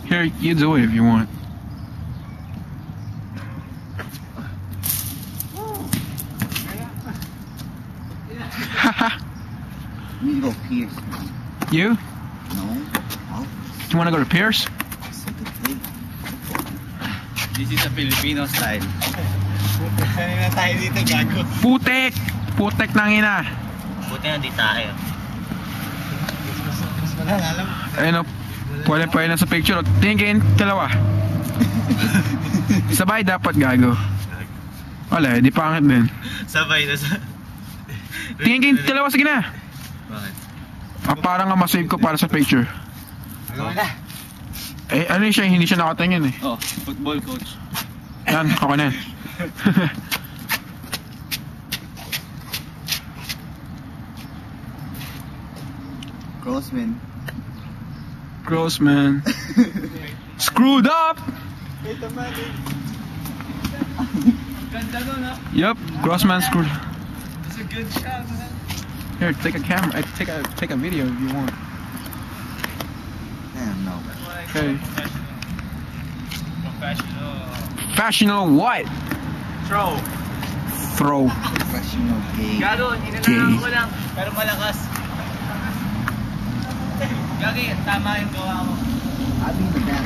Here, you do it if you want. We need to go Pierce. You? No. You wanna go to Pierce? This is a Filipino style. Ano na tayo dito, gago? Putek! Putek nang ina. Buti na di tayo. Mas malala mo. Ayun o. Pwede pa yun sa picture. Tingin dalawa. Sabay dapat gago. Wala, di pangit din. Sabay na sa... Tingin dalawa, sige na. Bakit? Parang nga masave ko para sa picture. Wala. Eh, ano siya, hindi siya nakatingin eh. Oh, football coach. Yan, ako na yan. Grossman. Grossman. Screwed up! Ganda nun, ha? Yup, Grossman screwed. It's a good shot, man. Here, take a camera. Take a video if you want. Damn, no. Okay. Professional. Professional what? Throw. Throw. Professional game. Garo, hinanahan ko lang. Pero malakas. Gagi, tama yung gawa ko. Abi na